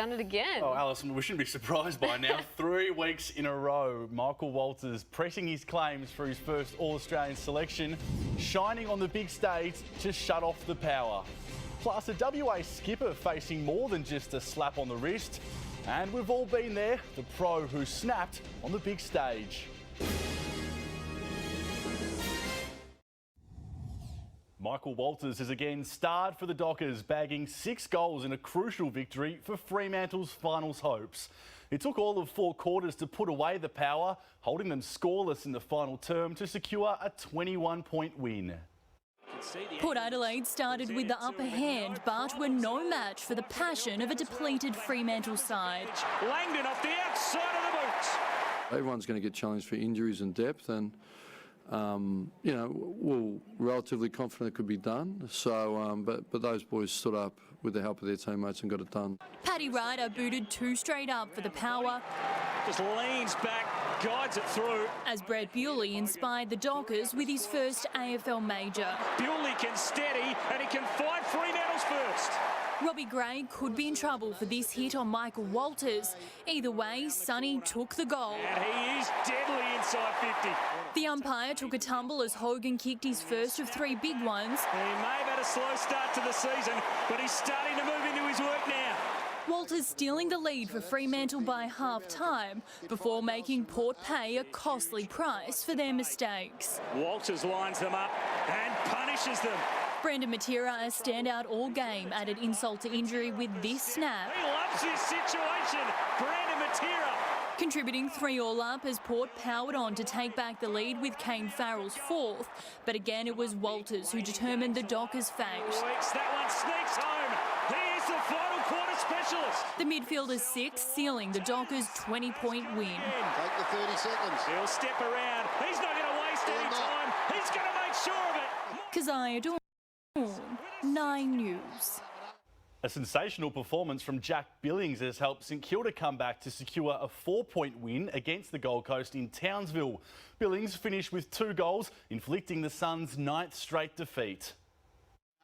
done it again. Oh, Alison, we shouldn't be surprised by now. 3 weeks in a row, Michael Walters pressing his claims for his first All-Australian selection, shining on the big stage to shut off the power. Plus, a WA skipper facing more than just a slap on the wrist. And we've all been there, the pro who snapped on the big stage. Michael Walters has again starred for the Dockers, bagging 6 goals in a crucial victory for Fremantle's finals hopes. It took all of 4 quarters to put away the power, holding them scoreless in the final term to secure a 21-point win. Port Adelaide started with the upper hand, but were no match for the passion of a depleted Fremantle side. Langdon off the outside of the boots. Everyone's going to get challenged for injuries and depth, and you know, we're relatively confident it could be done. So, but those boys stood up with the help of their teammates and got it done. Paddy Ryder booted 2 straight up for the power. Just leans back, guides it through. As Brett Bewley inspired the Dockers with his first AFL major. Bewley can steady and he can find Fremantle's first. Robbie Gray could be in trouble for this hit on Michael Walters. Either way, Sonny took the goal. And he is deadly inside 50. The umpire took a tumble as Hogan kicked his first of 3 big ones. He may have had a slow start to the season, but he's starting to move into his work now. Walters stealing the lead for Fremantle by half-time before making Port pay a costly price for their mistakes. Walters lines them up and punishes them. Brendan Matera, a standout all game, added insult to injury with this snap. He loves his situation, Brendan Matera. Contributing 3 all up as Port powered on to take back the lead with Kane Farrell's 4th. But again, it was Walters who determined the Dockers' fate. That one sneaks home. He is the final quarter specialist. The midfielder's 6th, sealing the Dockers' 20-point win. Take the 30 seconds. He'll step around. He's not going to waste any time. He's going to make sure of it. Keziah Dawn, 9 News. A sensational performance from Jack Billings has helped St Kilda come back to secure a 4-point win against the Gold Coast in Townsville. Billings finished with 2 goals, inflicting the Suns' 9th straight defeat.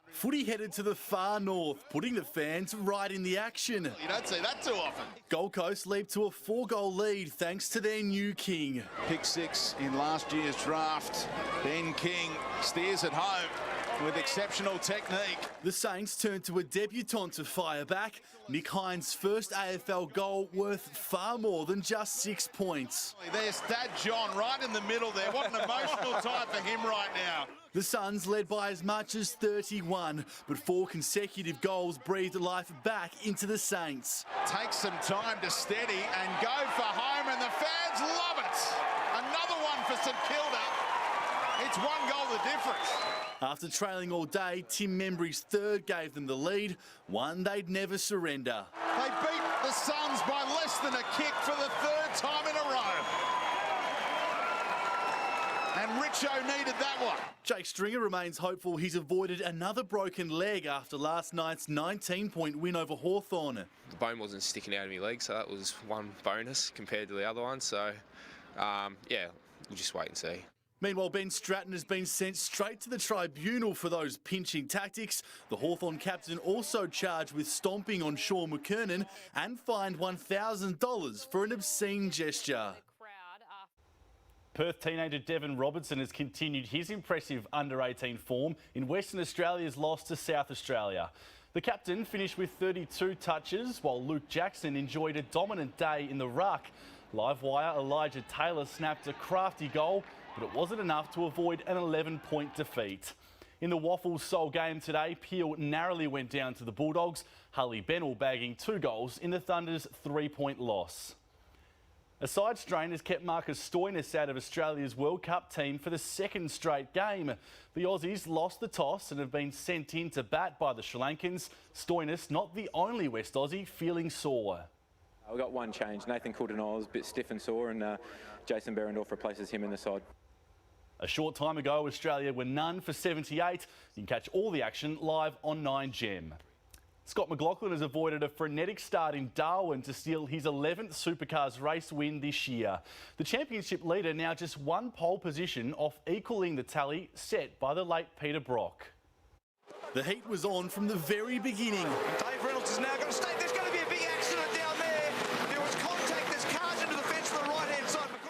Footy headed to the far north, putting the fans right in the action. You don't see that too often. Gold Coast leaped to a 4-goal lead thanks to their new king. Pick 6 in last year's draft. Ben King steers it home with exceptional technique. The Saints turned to a debutant to fire back. Nick Hines' first AFL goal worth far more than just 6 points. There's Dad John right in the middle there. What an emotional time for him right now. The Suns led by as much as 31, but 4 consecutive goals breathed life back into the Saints. Take some time to steady and go for home, and the fans love it. Another one for St Kilda. It's 1 goal the difference. After trailing all day, Tim Membry's 3rd gave them the lead, one they'd never surrender. They beat the Suns by less than a kick for the 3rd time in a row. And Richo needed that one. Jake Stringer remains hopeful he's avoided another broken leg after last night's 19-point win over Hawthorn. The bone wasn't sticking out of my leg, so that was one bonus compared to the other one. So, yeah, we'll just wait and see. Meanwhile, Ben Stratton has been sent straight to the tribunal for those pinching tactics. The Hawthorn captain also charged with stomping on Sean McKernan and fined $1,000 for an obscene gesture. Perth teenager Devon Robertson has continued his impressive under-18 form in Western Australia's loss to South Australia. The captain finished with 32 touches, while Luke Jackson enjoyed a dominant day in the ruck. Livewire Elijah Taylor snapped a crafty goal, but it wasn't enough to avoid an 11-point defeat. In the Waffles sole game today, Peel narrowly went down to the Bulldogs, Hully Bennell bagging 2 goals in the Thunder's 3-point loss. A side strain has kept Marcus Stoinis out of Australia's World Cup team for the 2nd straight game. The Aussies lost the toss and have been sent in to bat by the Sri Lankans. Stoinis not the only West Aussie feeling sore. We've got one change. Nathan Coulter-Nile is a bit stiff and sore, and Jason Berendorf replaces him in the side. A short time ago, Australia were none for 78. You can catch all the action live on 9Gem. Scott McLaughlin has avoided a frenetic start in Darwin to steal his 11th Supercars race win this year. The championship leader now just 1 pole position off equalling the tally set by the late Peter Brock. The heat was on from the very beginning. Dave Reynolds is now going to stay. There's going to be a big accident at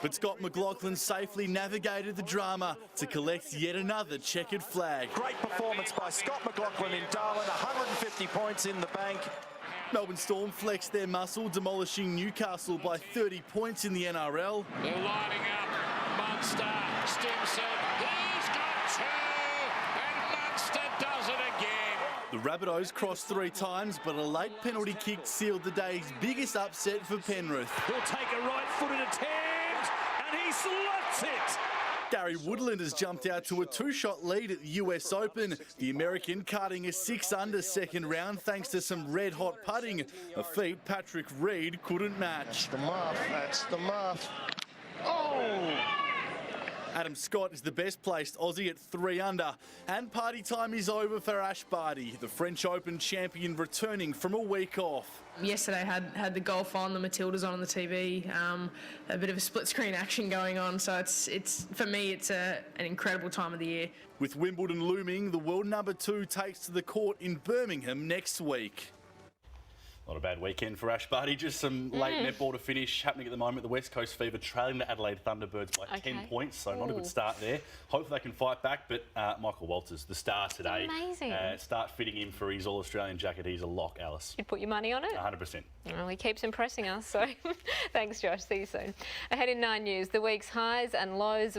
But Scott McLaughlin safely navigated the drama to collect yet another checkered flag. Great performance by Scott McLaughlin in Darwin, 150 points in the bank. Melbourne Storm flexed their muscle, demolishing Newcastle by 30 points in the NRL. They're lining up. Munster, Stimson, he's got two, and Munster does it again. The Rabbitohs crossed 3 times, but a late penalty kick sealed the day's biggest upset for Penrith. He'll take a right-footed attempt, and he slots it. Gary Woodland has jumped out to a 2-shot lead at the US Open. The American cutting a 6-under second round thanks to some red-hot putting, a feat Patrick Reed couldn't match. That's the muff. Oh! Adam Scott is the best placed Aussie at 3 under. And party time is over for Ash Barty, the French Open champion returning from a week off. Yesterday had the golf on, the Matildas on the TV, a bit of a split screen action going on. So it's for me, it's an incredible time of the year. With Wimbledon looming, the world number 2 takes to the court in Birmingham next week. Not a bad weekend for Ash Barty. Just some late netball to finish happening at the moment. The West Coast Fever trailing the Adelaide Thunderbirds by 10 points, so not a good start there. Hopefully they can fight back, but Michael Walters, the star today. Amazing. Start fitting him for his All-Australian jacket. He's a lock, Alice. You'd put your money on it? 100%. Well, he keeps impressing us, so thanks, Josh. See you soon. Ahead in 9 News, the week's highs and lows.